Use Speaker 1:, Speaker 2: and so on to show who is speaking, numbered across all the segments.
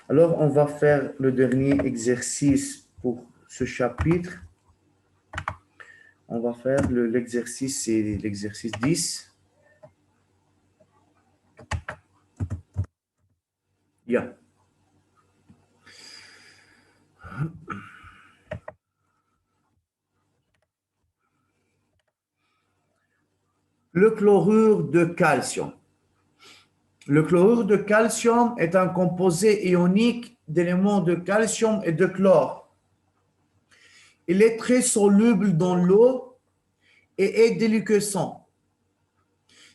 Speaker 1: Alors, on va faire le dernier exercice pour ce chapitre. On va faire l'exercice, c'est l'exercice 10. Yeah. Le chlorure de calcium. Le chlorure de calcium est un composé ionique d'éléments de calcium et de chlore. Il est très soluble dans l'eau et est déliquescent.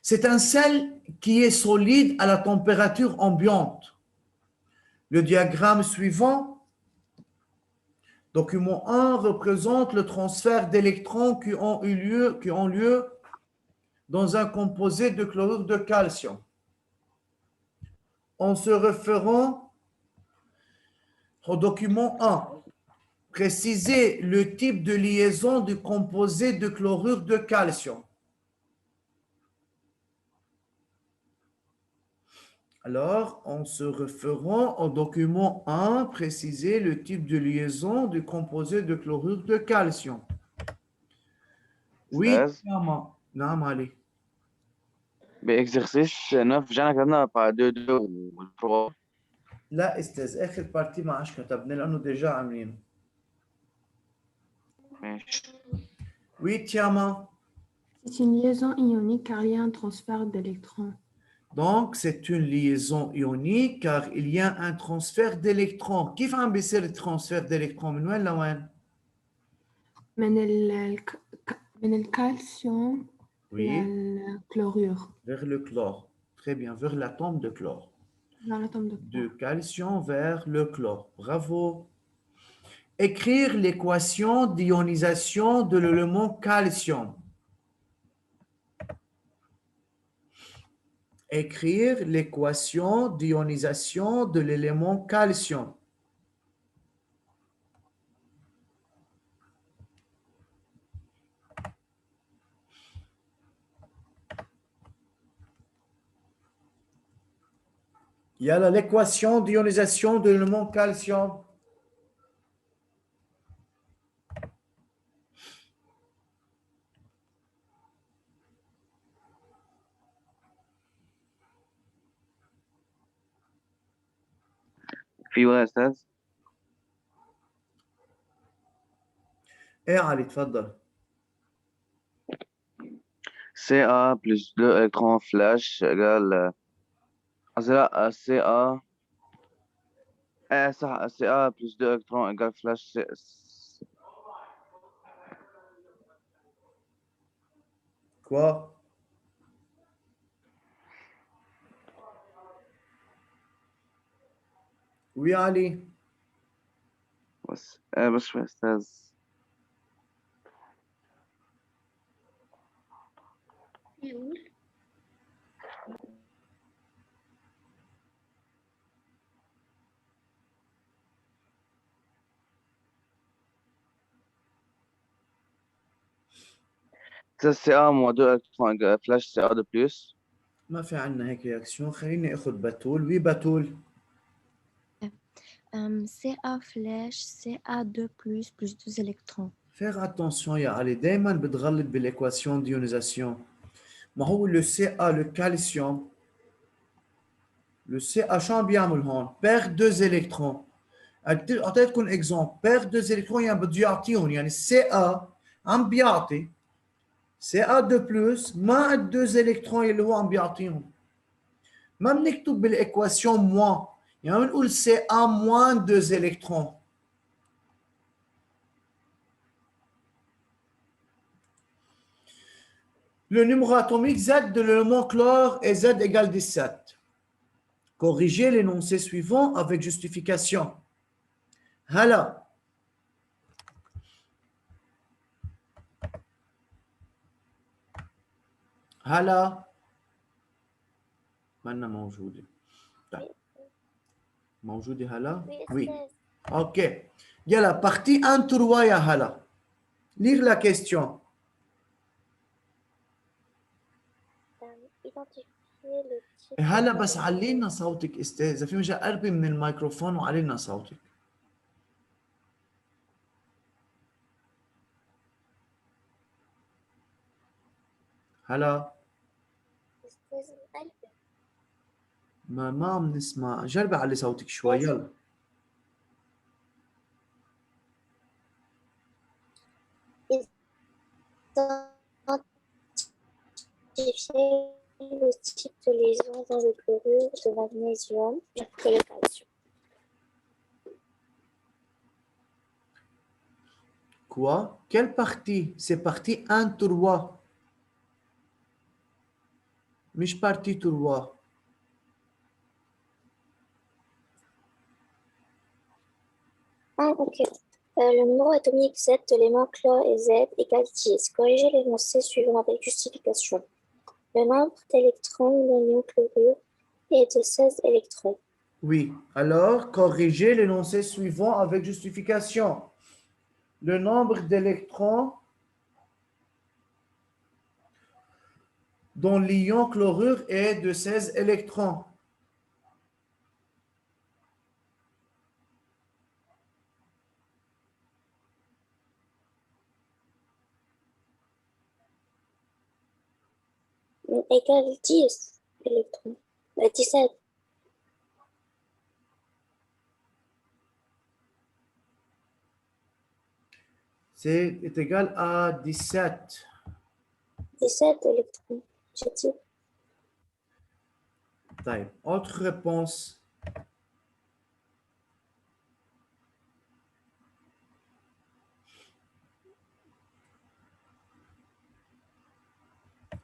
Speaker 1: C'est un sel qui est solide à la température ambiante. Le diagramme suivant, document 1, représente le transfert d'électrons qui ont lieu dans un composé de chlorure de calcium. En se référant au document 1, précisez le type de liaison du composé de chlorure de calcium. Alors, en se référant au document 1, précisez le type de liaison du composé de chlorure de calcium. Oui,
Speaker 2: أستاذ
Speaker 1: Tiama. نعم علي.
Speaker 2: بإكزرسيس 9 جانا كتبنا بتاع 2 2 والبرو.
Speaker 1: لا استاذ، اخر بارتي ما عادش كتبنا لانه ديجا عاملينه.
Speaker 2: ماشي.
Speaker 1: Oui, Tiama.
Speaker 3: C'est une liaison ionique car il y a un transfert d'électrons.
Speaker 1: Donc, c'est une liaison ionique car il y a un transfert d'électrons. كيف عم بيصير الترانسفير d'électrons من وين لوين؟
Speaker 3: من الكالسيوم
Speaker 1: Oui,
Speaker 3: للكلورure.
Speaker 1: vers le chlore. Très bien, vers l'atome de chlore.
Speaker 3: Dans l'atome de
Speaker 1: De
Speaker 3: chlore.
Speaker 1: calcium vers le chlore. Bravo. Écrire l'équation d'ionisation de l'élément calcium. Écrire l'équation d'ionisation de l'élément calcium. Il y a l'équation d'ionisation de l'élément calcium.
Speaker 2: في ولا أستاذ؟
Speaker 1: ايه علي تفضل.
Speaker 2: CA plus 2 électrons flash égale قصدي لا CA صح CA plus 2 électrons égale flash
Speaker 1: Quoi? Oui, Ali.
Speaker 2: بس بس شوي أستاذ. CA moins 2 électrons égale flash CA de plus.
Speaker 1: ما في عندنا هيك رياكسيون. خليني اخذ بتول. وي بتول.
Speaker 4: CA flash, CA2 plus 2 électrons.
Speaker 1: Faire attention يا علي، دائما بتغلط بالايكواسيون ديونيزاسيون. ما هو le CA le calcium. Le CA شو عم بيعمل هون؟ perd 2 électrons. اعطيتكم اكزومبل، perd 2 électrons يعني بده يعطيهم، يعني CA عم بيعطي CA2 plus مع 2 électrons اللي هو عم بيعطيهم. ما بنكتب بالايكواسيون موان، يعني ما بنقول CA moins 2 électrons. Le numéro atomique Z de l'élément chlore est Z égale 17. Corrigez l'énoncé suivant avec justification. هلا هلا منا موجودة. طيب موجودة هلا؟ Oui. Ok. يلا partie 1 3 يا هلا. Lire la question.
Speaker 4: Identifier le
Speaker 1: هلا بس علي لنا صوتك استاذ، اذا في مجال قربي من الميكروفون وعلي لنا صوتك. هلا ما عم نسمع، جربي علي صوتك شوي يلا.
Speaker 4: Le type de lésion dans le chlorure de magnésium après le calcium.
Speaker 1: Quoi? Quelle partie? C'est partie 1 3. مش partie 3.
Speaker 4: Ah, ok. Le numéro atomique Z de l'élément chlore et Z égale 10. Corrigez l'énoncé suivant avec justification. Le nombre d'électrons de l'ion chlorure est de 16 électrons.
Speaker 1: Oui. Alors, corrigez l'énoncé suivant avec justification. Le nombre d'électrons dont l'ion chlorure est de 16 électrons.
Speaker 4: Égale 10 électrons. 17.
Speaker 1: C'est égal à 17.
Speaker 4: 17 électrons. J'ai dit.
Speaker 1: طيب. Autre réponse.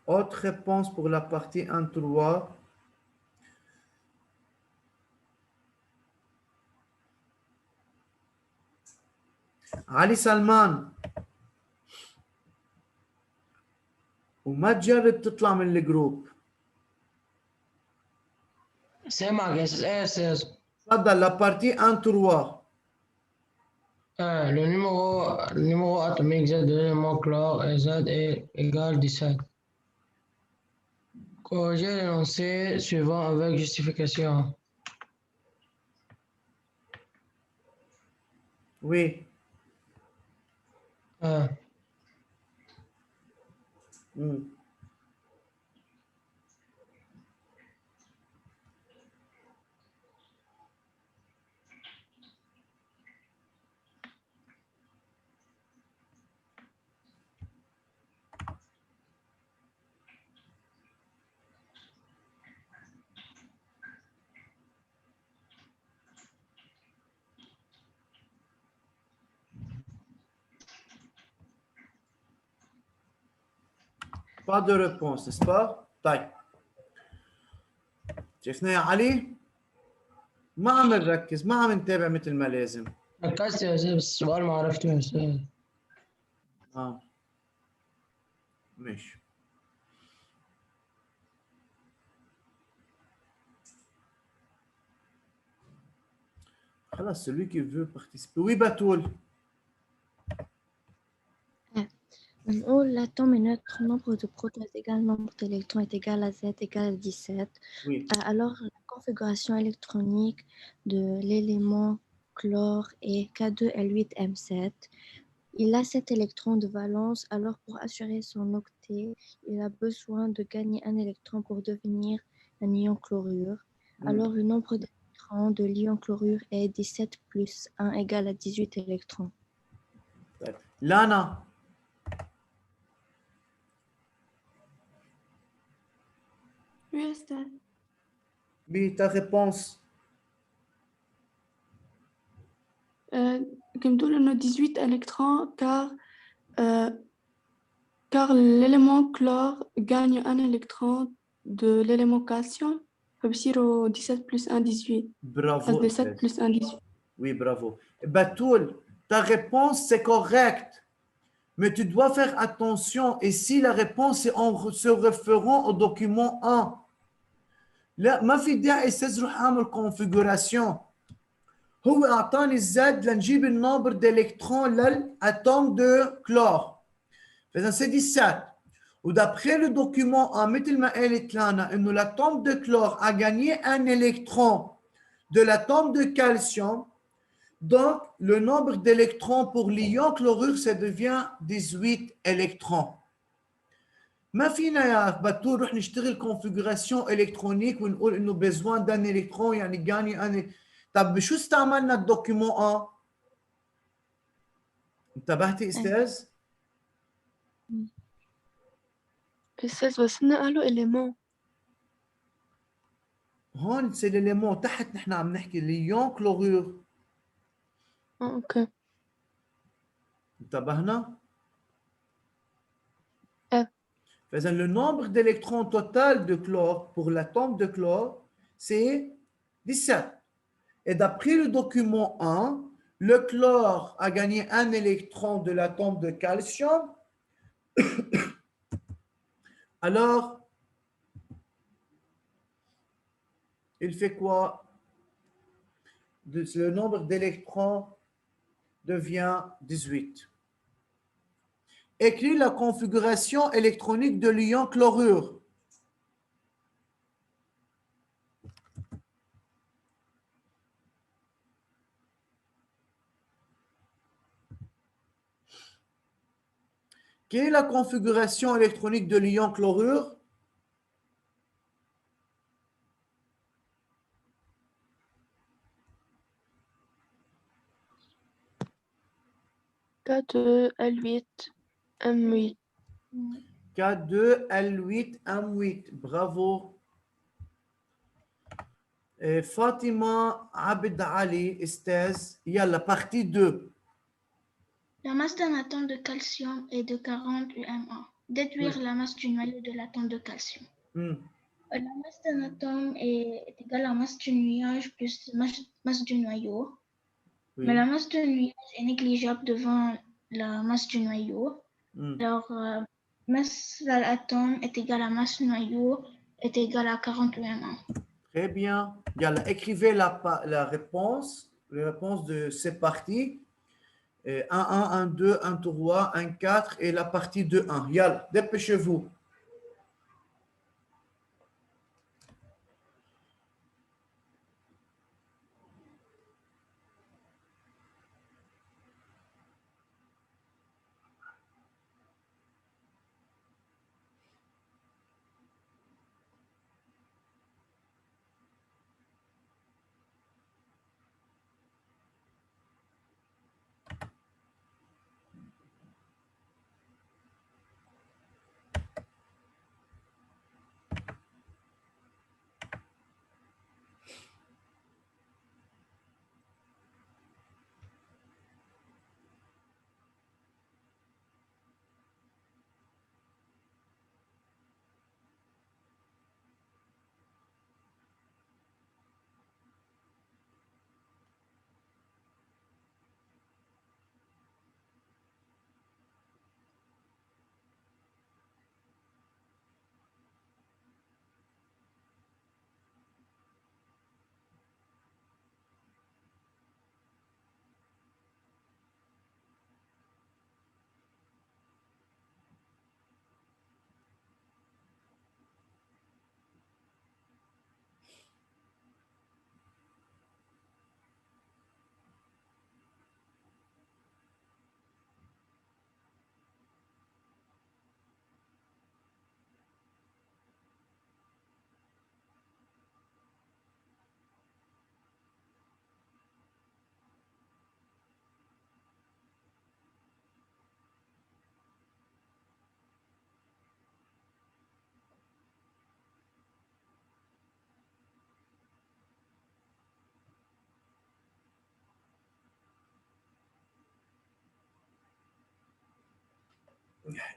Speaker 1: Autre réponse pour la partie 1 3. علي سلمان، وما تجرب تطلع من الجروب.
Speaker 5: سامعك يا استاذ. ايه يا استاذ.
Speaker 1: تفضل. la partie 1 3.
Speaker 5: Le numéro atomique Z de l'élément chlore est Z égale 17. Corrigez l'énoncé suivant avec justification.
Speaker 1: Oui. Pas de réponse, n'est-ce pas؟ طيب. شفنا يا علي؟ ما عم نركز، ما عم نتابع مثل ما لازم.
Speaker 5: ركزت يا استاذ بس السؤال ما عرفته يا استاذ.
Speaker 1: ماشي. خلاص, celui qui veut participer. Oui, Batoul.
Speaker 4: L'atome est neutre, nombre de protons est égal, nombre d'électrons est égal à Z égale à 17.
Speaker 1: Oui.
Speaker 4: Alors, la configuration électronique de l'élément chlore est K2L8M7. Il a 7 électrons de valence, alors pour assurer son octet, il a besoin de gagner un électron pour devenir un ion chlorure. Alors, le nombre d'électrons de l'ion chlorure est 17 plus 1 égale à 18 électrons.
Speaker 1: Lana.
Speaker 3: Oui, Esther.
Speaker 1: Oui, ta réponse.
Speaker 3: Comme tout le 18 électrons, car l'élément chlore gagne un électron de l'élément calcium. فبصير 17 plus 1 18.
Speaker 1: Bravo.
Speaker 3: 17 plus 1 18.
Speaker 1: Oui, bravo. Batoul, ta réponse c'est correct. Mais tu dois faire attention. Et si la réponse est en se référant au document 1. لا ما في داعي استاذ روح اعمل configuration. هو اعطاني الزد لنجيب النمبر دالكترون للاتوم دو كلور. فاذا سي 17 D'après le document, مثل ما قالت لنا إنه l'atome de chlore a gagné un électron de l'atome de calcium. Donc, le nombre d'électrons pour l'ion chlorure, ça devient 18 électrons. ما فينا يا بتول نروح نشتغل configuration électronique ونقول إنه besoin d'un électron يعني gagner un. طب شو استعملنا الدوكيومون 1؟ انتبهتي استاذ؟
Speaker 3: أستاذ بس إنه قالوا إليمون.
Speaker 1: هون سي ليليمون تحت نحن عم نحكي ليون كلورور.
Speaker 3: أوكي.
Speaker 1: انتبهنا؟
Speaker 3: إيه.
Speaker 1: فإذا le nombre d'électrons total de chlore pour l'atome de chlore, c'est 17. Et d'après le document 1, le chlore a gagné un électron de l'atome de calcium. Alors, il fait quoi? Le nombre d'électrons devient 18. Écris la configuration électronique de l'ion chlorure. Quelle est la configuration électronique de l'ion chlorure?
Speaker 3: K2L8 M8.
Speaker 1: K2L8 M8. Bravo. Et Fatima Abed Ali, Estez, il y a la partie 2.
Speaker 6: La masse d'un atome de calcium est de 40 UMA. Déduire la masse du noyau de l'atome de calcium. La masse d'un atome est égale à la masse du nuage plus masse du noyau.
Speaker 1: Oui.
Speaker 6: Mais la masse du nuage est négligeable devant la masse du noyau. Alors, masse de l'atome est égale à masse du noyau est égale à 40 UMA.
Speaker 1: Très bien. Yalla, écrivez la réponse de ces parties. 1, 1, 1, 2, 1, 3, 1, 4 et la partie de 1. Yalla, dépêchez-vous.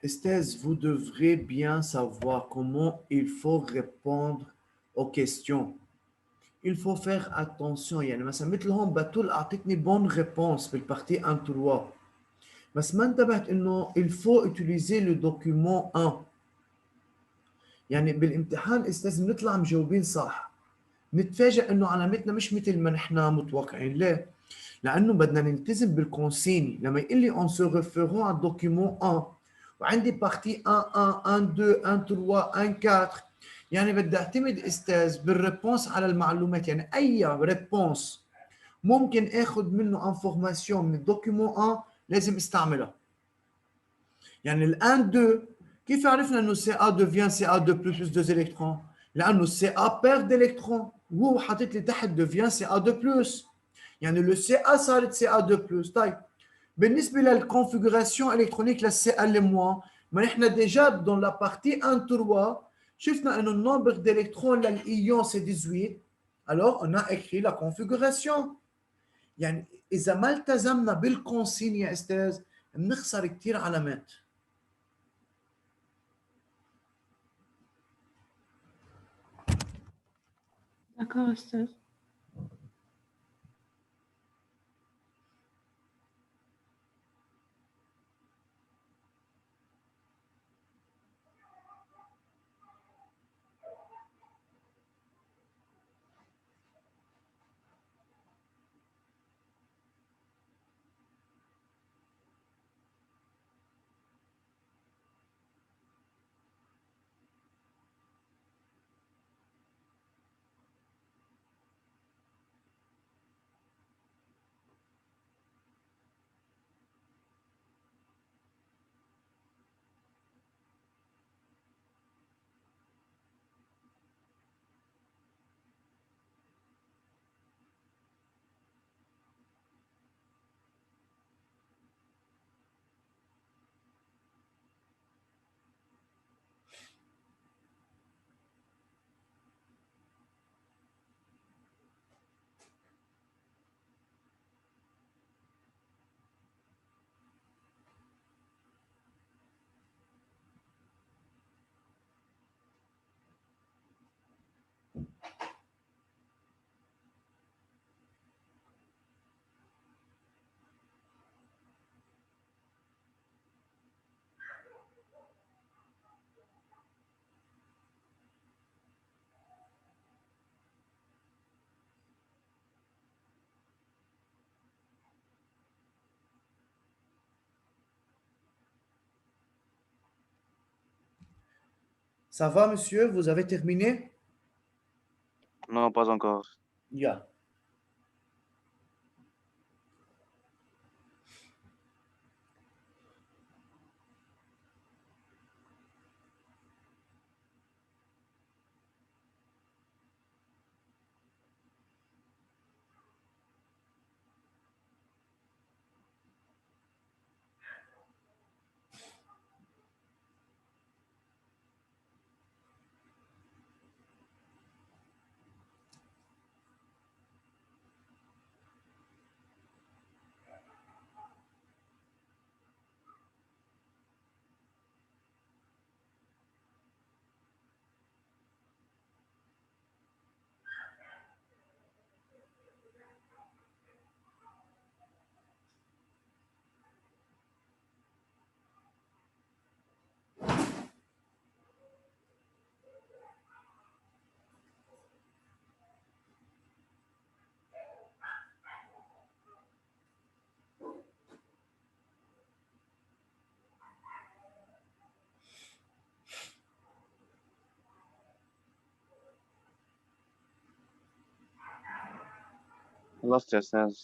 Speaker 1: Esthez, vous devrez bien savoir comment il faut répondre aux questions. Il faut faire attention. يعني مثلا مثل هون بتول أعطتني bonne réponse في البارتي 1 3. بس ما انتبهت إنه il faut utiliser le document 1. يعني بالامتحان استاذ بنطلع مجاوبين صح. نتفاجئ إنه علامتنا مش مثل ما نحن متوقعين. ليه؟ لأنه بدنا نلتزم بالكونسيني. لما يقول لي on se référant à document 1 وعندي بارتي 1 1 1 2 1 3 1 4. يعني بدي اعتمد استاذ بالريبونس على المعلومات، يعني اي ريبونس ممكن اخذ منه انفورماسيون من الدوكيومون 1 لازم استعملها. يعني ال 1 2 كيف عرفنا انه CA devient CA2 plus 2 électrons؟ لانه CA perd d'électrons وهو حاطط لي تحت devient CA2 plus، يعني le CA صارت CA2 plus. طيب بالنسبه للconfiguration électronique للCA اللي moins، ما نحن ديجا dans la partie 1 3 شفنا انه النمبر d'électrons للإيون c'est 18. alors on a écrit la configuration. يعني اذا ما التزمنا بالكونسين يا استاذ بنخسر كثير علامات.
Speaker 3: D'accord, أستاذ.
Speaker 1: Ça va, monsieur? Vous avez terminé?
Speaker 2: Non, pas encore.
Speaker 1: Yeah.
Speaker 2: خلصت يا أستاذ.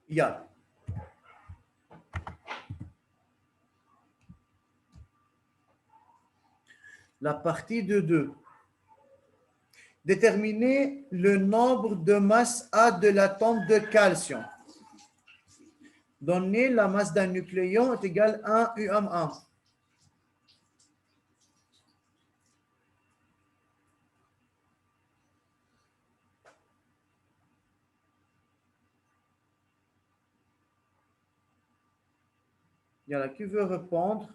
Speaker 1: Yeah. La partie de 2. Déterminer le nombre de masses A de l'atome de calcium. Donner la masse d'un nucléon est égale à 1 UM1. Il y en a qui veut répondre?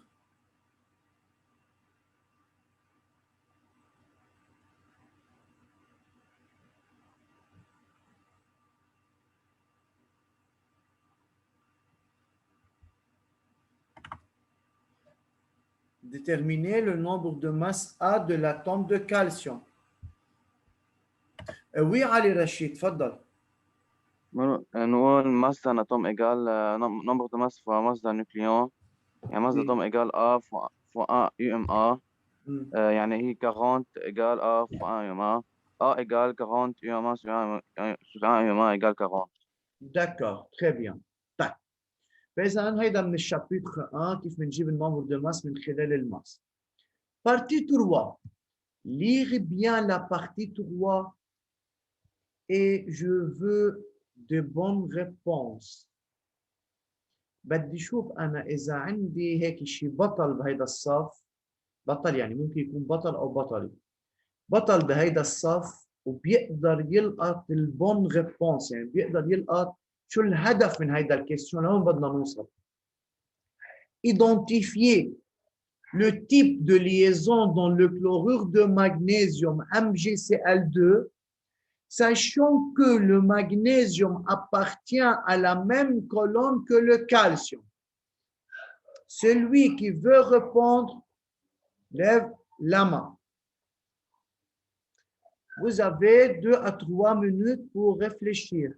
Speaker 1: Déterminer le nombre de masses A de l'atome de calcium. Oui, Ali Rachid, تفضل.
Speaker 2: نقول masse d'un atome égale nombre de masse fois masse d'un nucléon. يعني masse
Speaker 1: Oui.
Speaker 2: d'atome égale A fois fois 1 UMA.
Speaker 1: Hmm.
Speaker 2: يعني هي 40 égale A fois 1 UMA. A égale 40 UMA sur 1 UMA égale 40.
Speaker 1: D'accord, très bien. طيب. فإذا هيدا من الشابتر 1 كيف بنجيب الممبر دو ماس من خلال الماس. Partie 3. Lire bien la partie 3 et je veux de bonnes réponses. بدي شوف أنا إذا عندي هيك شيء بطل بهيدا الصف، بطل يعني ممكن يكون بطل أو بطلي، بطل بهيدا الصف وبيقدر يلقط البون ريبونس، يعني بيقدر يلقط شو الهدف من هيدا الكيستيون، لهون بدنا نوصل. Identifier le type de liaison dans le chlorure de magnésium MgCl2, sachant que le magnésium appartient à la même colonne que le calcium. Celui qui veut répondre, lève la main. Vous avez 2 à 3 minutes pour réfléchir.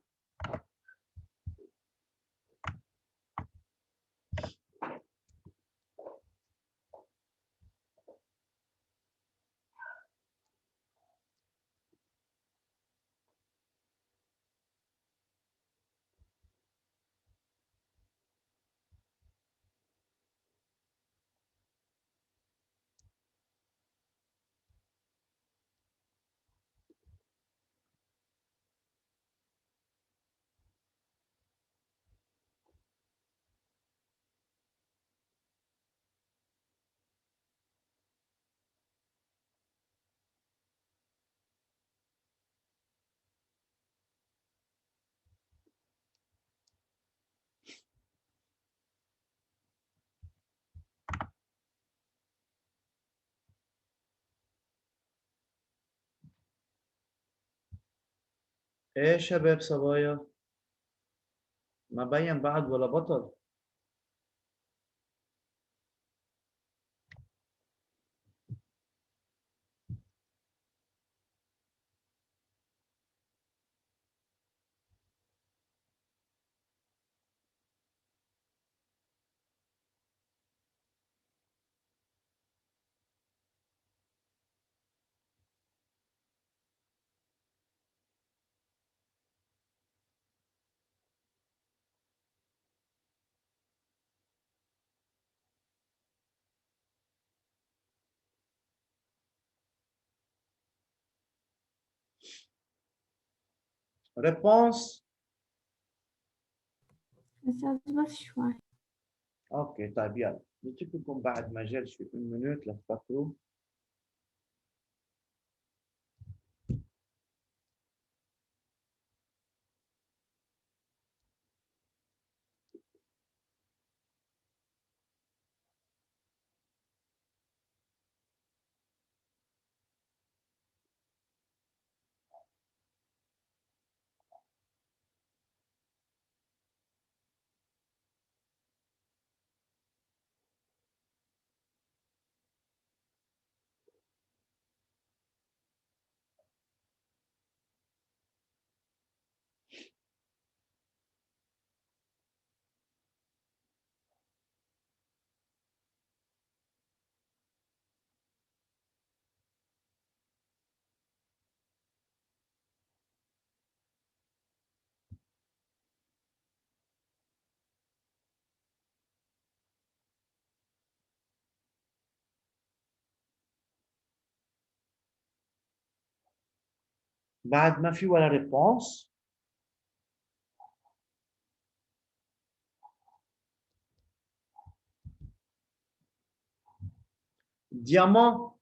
Speaker 1: ايه شباب صبايا، ما بين بعد ولا بطل. Réponse.
Speaker 3: بس شوي.
Speaker 1: اوكي طيب يلا نترك لكم بعد مجال شي 1 minute لتفكروا. بعد ما في ولا réponse. Diamant.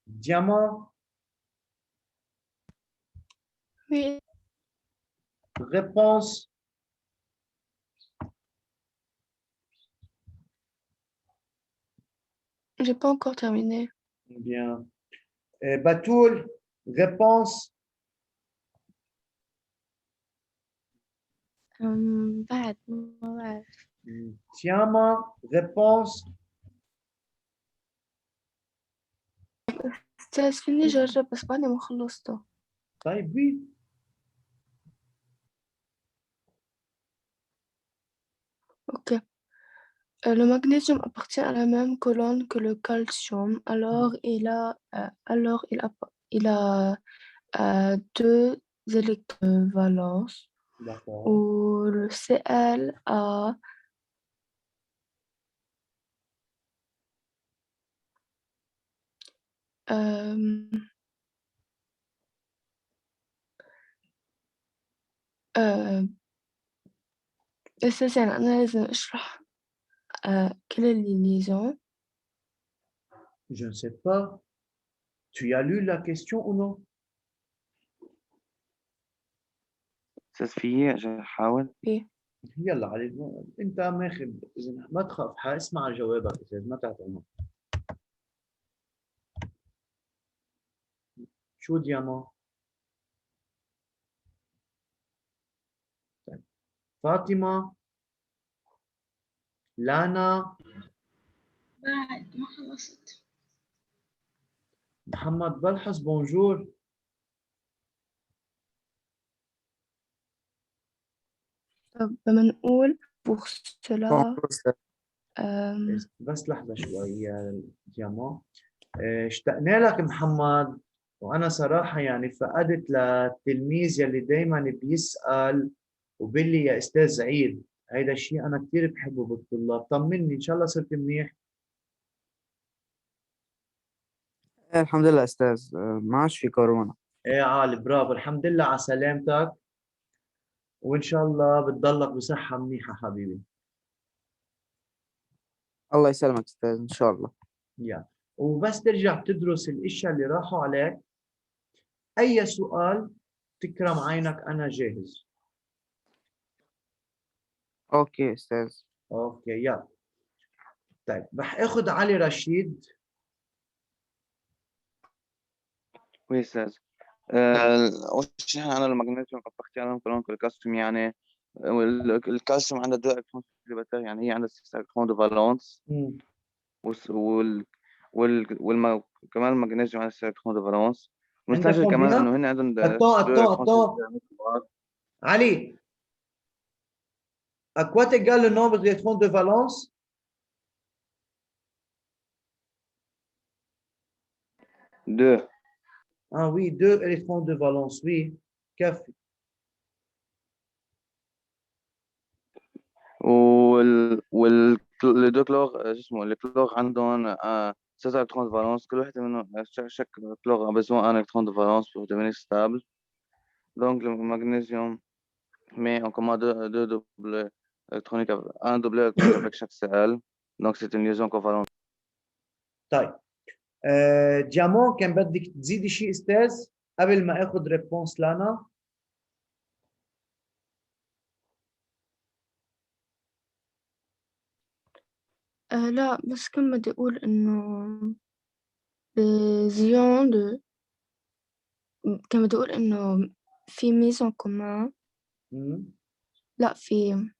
Speaker 1: Diamant.
Speaker 3: Oui,
Speaker 1: Réponse.
Speaker 3: j'ai pas encore terminé.
Speaker 1: Bien. Batoul. Réponse.
Speaker 4: بعد ما بعرف.
Speaker 1: Diamant. Réponse.
Speaker 3: استاذ فيني جرب بس بعدني ما خلصته.
Speaker 1: طيب oui.
Speaker 3: Ok. Le magnésium appartient à la même colonne que le calcium, alors il a deux électrons de valence,
Speaker 1: D'accord.
Speaker 3: où le Cl a euh, أساساً أنا لازم أشرح quelle est les liaisons.
Speaker 1: Je ne sais pas. Tu as lu la question ou non?
Speaker 2: أستاذ في عشان أحاول.
Speaker 3: إيه.
Speaker 1: يلا علي انت ماخذ، ما تخاف، اسمع جوابك استاذ، ما تعطينا. شو دياما؟ طيب. فاطمة، لانا،
Speaker 6: بعد ما خلصت.
Speaker 1: محمد بلحس بونجور.
Speaker 3: طب بنقول pour cela
Speaker 1: بس لحظة شوي يا دياما. اشتقنا لك محمد، وانا صراحة يعني فقدت للتلميذ يلي دايما بيسأل وبيقول لي يا استاذ عيد. هيدا الشيء انا كثير بحبه بالطلاب. طمني ان شاء الله صرت منيح.
Speaker 7: الحمد لله أستاذ، ما عادش في كورونا.
Speaker 1: ايه عالي، برافو، الحمد لله على سلامتك، وان شاء الله بتضلك بصحة منيحة حبيبي.
Speaker 7: الله يسلمك أستاذ إن شاء الله.
Speaker 1: يا وبس ترجع تدرس الاشياء اللي راحوا عليك، اي سؤال تكرم عينك انا جاهز.
Speaker 7: أوكي أستاذ.
Speaker 1: اوكي يلا. طيب رح اخذ علي رشيد.
Speaker 2: وي أستاذ. أول شيء أنا المغنيسيوم appartient à la même colonne que le calcium يعني الكالسيوم عنده 2 إلكترون سليباتير، يعني هي عندها 6 إلكترون دو فالونس. كمان المغنيسيوم عنده 6 إلكترون دو فالونس.
Speaker 1: عندك
Speaker 2: مستنتج كمان
Speaker 1: combien؟
Speaker 2: إنه هن عندهم 2 إلكترون
Speaker 1: Attends. Ali, à quoi égale le nombre d'électrons de valence?
Speaker 2: 2.
Speaker 1: Ah oui, 2 électrons de valence, oui. كافي.
Speaker 2: les deux chlores شو اسمه الكلور عندهم 6 électrons de valence. كل واحدة منهم chaque chlore a besoin d'un électron de valence pour devenir stable. Donc le magnésium met en commun deux doublés électroniques, un doublé électronique avec chaque Cl. Donc c'est une liaison covalente.
Speaker 1: طيب ديامون، كان بدك تزيدي شيء استاذ قبل ما اخذ ريبونس لانا؟
Speaker 3: لا، بس كان بدي أقول إنه زيون كان بدي أقول إنه في ميزون كومان. لا، في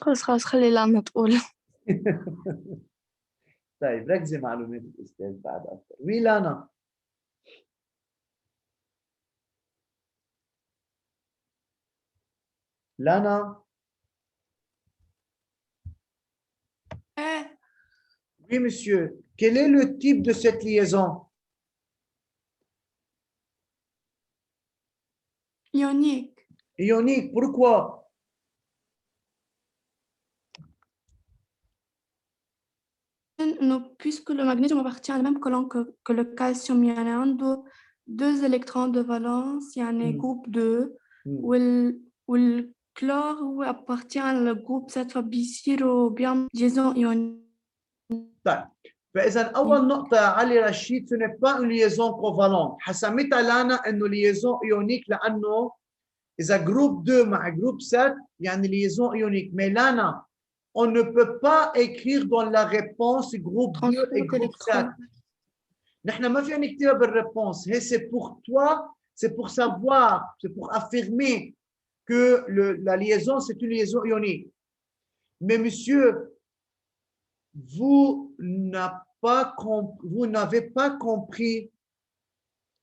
Speaker 3: خلص خلي لانا تقول.
Speaker 1: طيب ركزي معلومات الاستاذ بعد اكثر. وي لانا. لانا. Oui, monsieur. Quel est le type de cette liaison?
Speaker 3: Ionique.
Speaker 1: Ionique, pourquoi?
Speaker 3: Puisque le magnésium appartient à la même colonne que le calcium, il y en a deux électrons de valence, il y en a groupe 2, ou le chlore appartient au groupe 7 فبيصيروا بيعملوا liaison ionique.
Speaker 1: طيب فاذا اول نقطه علي رشيد، ce n'est pas une liaison covalente. حسمتها لانا انه liaison ionique لانه اذا جروب 2 مع جروب 7 يعني liaison ionique. Mais لانا, on ne peut pas écrire dans la réponse groupe 2 et groupe 7. نحن ما فينا نكتبها بالريبونس. هي c'est pour toi, c'est pour savoir, c'est pour affirmer que la liaison c'est une liaison ionique. Mais monsieur, vous n'avez pas compris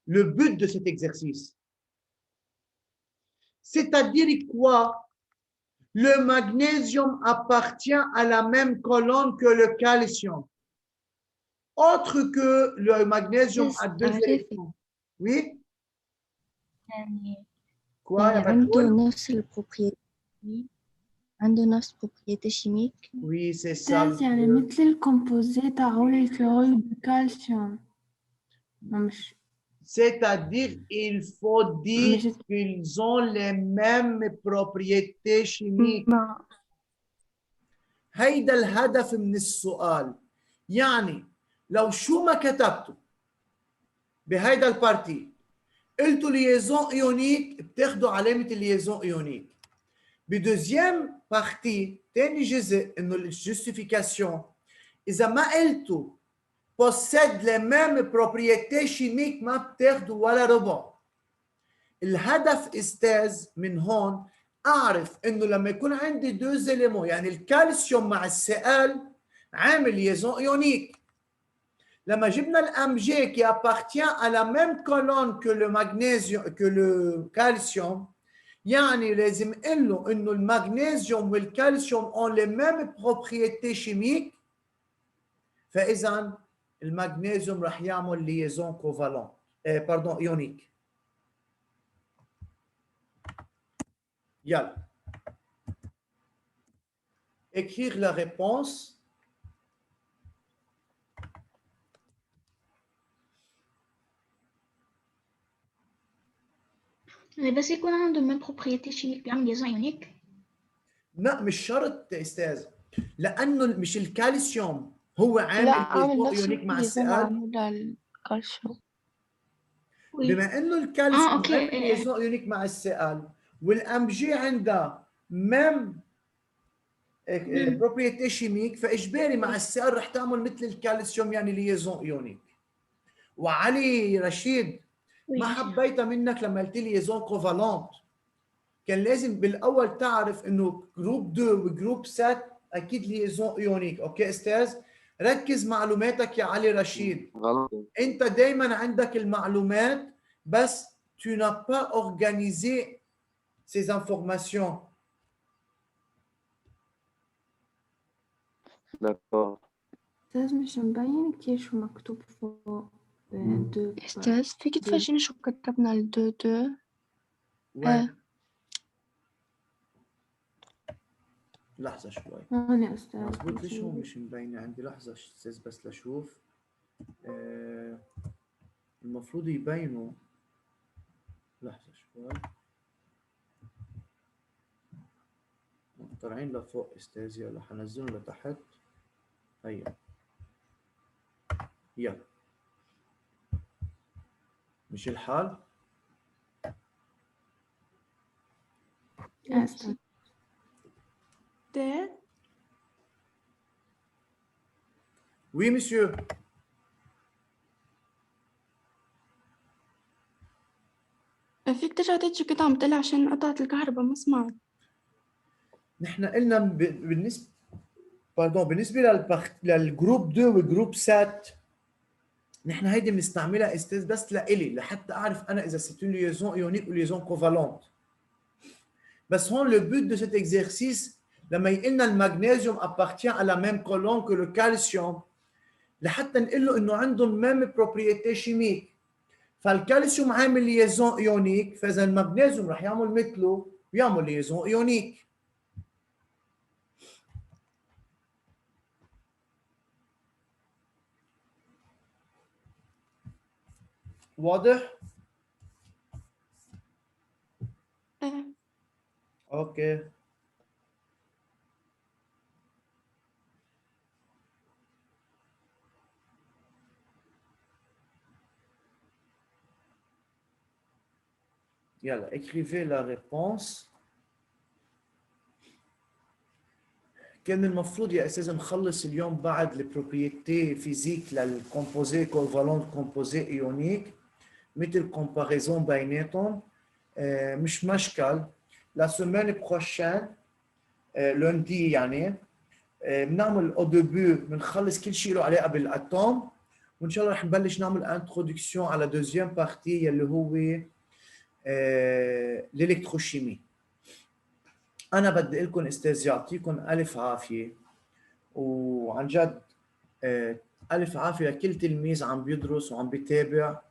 Speaker 1: le but de cet exercice. C'est-à-dire quoi? Le magnésium appartient à la même colonne que le calcium. Autre que le magnésium a 2 électrons. Oui? Quoi?
Speaker 4: عنده نفس propriété chimique.
Speaker 1: Oui, c'est ça.
Speaker 8: يعني مثل الكومبوزي تاعول الكلوريد بالكالسيوم. مش
Speaker 1: C'est-à-dire, il faut dire qu'ils ont les mêmes propriétés chimiques. هيدا الهدف من السؤال. يعني لو شو ما كتبته بهيدا البارتي قلتوا ليزون ايونيك بتاخدوا علامة الليزون ايونيك. بدوزيام بارتي تاني جزء انه الجستيفيكاسيون اذا ما قلتوا possède les mêmes propriétés chimiques ما بتاخدوا ولا ربع. الهدف استاذ من هون اعرف انه لما يكون عندي دو زيليمون يعني الكالسيوم مع السائل عامل ليزون ايونيك. لما جبنا الام جي qui appartient à la même colonne que le magnésium que le calcium يعني لازم نقول له انه المغنيسيوم والكالسيوم ont les mêmes propriétés chimiques. فاذا المغنيسيوم رح يعمل ليزون كوفالون باردون ايونيك. يلا écrire la réponse.
Speaker 6: بس يكون عنده même propriété chimique بيعمل ليزون ايونيك.
Speaker 1: لا مش شرط استاذ لانه مش الكالسيوم هو عامل ليزون ايونيك مع السائل.
Speaker 3: الكالسيوم.
Speaker 1: بما انه الكالسيوم عامل ليزون ايونيك مع السائل والام جي عندها ميم بروبريتي شيميك فاجباري مع السائل رح تعمل مثل الكالسيوم يعني ليزون ايونيك. وعلي رشيد ما حبيتها منك لما قلت لي ليزون كوفالونت. كان لازم بالاول تعرف انه جروب 2 وجروب 7 اكيد ليزون ايونيك. اوكي استاذ ركز معلوماتك يا علي رشيد.
Speaker 2: غلط.
Speaker 1: انت دائما عندك المعلومات بس tu n'as pas organisé ces informations.
Speaker 2: D'accord.
Speaker 8: أستاذ مش مبين كتير شو مكتوب فوق دو.
Speaker 3: أستاذ فيك تفرجيني شو كتبنا الدو دو؟
Speaker 1: وين؟ لحظة شوي.
Speaker 8: هون يا أستاذ.
Speaker 1: مظبوط ليش هون مش مبينة عندي؟ لحظة أستاذ بس لشوف. المفروض يبينوا. لحظة شوي. طالعين لفوق استاذ. يلا حنزلهم لتحت. هيا. يلا. مش الحال؟
Speaker 8: أستاذ.
Speaker 1: Oui, monsieur.
Speaker 3: فيك ترجع تعيد شو كنت عم تقلي عشان قطعت الكهرباء ما سمعت.
Speaker 1: نحن قلنا بالنسبة للجروب 2 والجروب 7 نحن هيدي بنستعملها استاذ بس لإلي لحتى أعرف أنا إذا c'est une liaison ionique ou liaison covalente. بس هون le but de cet exercice لما يقلنا المغنيسيوم appartient à la même colonne que le calcium لحتى نقول له إنه عندهم même propriété chimique. فالكالسيوم عامل ليزون ايونيك فاذا المغنيسيوم رح يعمل مثله ويعمل ليزون ايونيك. واضح؟ اوكي. Yalla, écrivez la réponse. كان المفروض يا أستاذ نخلص اليوم بعد البروبريتي فيزيك للكومبوزي كوفالونت كومبوزي ايونيك مثل كومباريزون بيناتهم. مش مشكل. لا سيمين بروشين لوندي يعني بنعمل او ديبي بنخلص كل شيء له علاقه بالاتوم وان شاء الله رح نبلش نعمل انتروداكسيون على دوزيام بارتي يلي هو l'électrochimie. أنا بدي لكم أستاذ يعطيكم ألف عافية، وعن جد ألف عافية لكل تلميذ عم بيدرس وعم بيتابع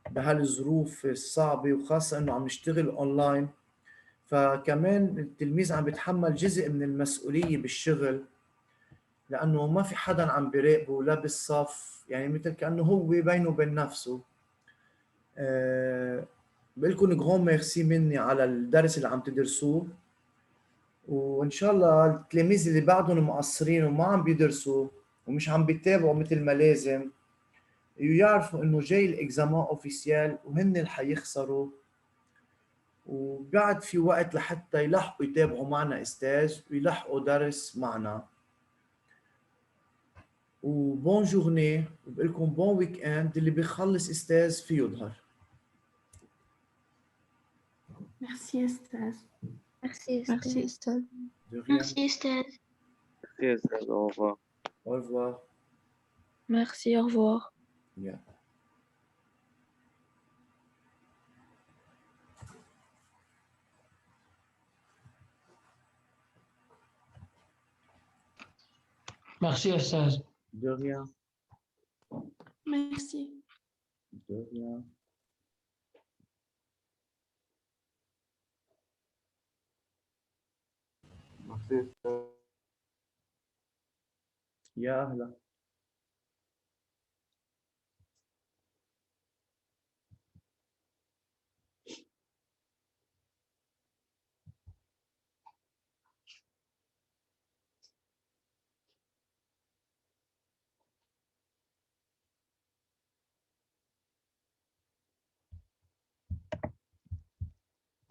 Speaker 1: بهالظروف الصعبة، وخاصة إنه عم نشتغل أونلاين. فكمان التلميذ عم بيتحمل جزء من المسؤولية بالشغل، لأنه ما في حدا عم بيراقبه لا بالصف، يعني مثل كأنه هو بينه وبين نفسه. بقول لكم غون ميرسي مني على الدرس اللي عم تدرسوه، وإن شاء الله التلاميذ اللي بعدهم مقصرين وما عم بيدرسوا ومش عم بيتابعوا مثل ما لازم يعرفوا إنه جاي الإكزامان أوفيسيال وهن اللي حيخسروا، وبعد في وقت لحتى يلحقوا يتابعوا معنا أستاذ ويلحقوا درس معنا. وبون جورني، وبقول لكم بون ويك اند. اللي بيخلص أستاذ فيه يظهر.
Speaker 8: ميرسي أستاذ.
Speaker 4: ميرسي
Speaker 3: Merci,
Speaker 4: أستاذ.
Speaker 3: Estelle.
Speaker 1: De rien.
Speaker 6: Merci Estelle.
Speaker 2: Merci أستاذ. Au revoir.
Speaker 1: Au revoir.
Speaker 3: Merci, au revoir.
Speaker 1: Yeah.
Speaker 5: Merci أستاذ.
Speaker 1: De rien.
Speaker 3: Merci.
Speaker 1: De rien.
Speaker 7: Merci.
Speaker 1: يا أهلا.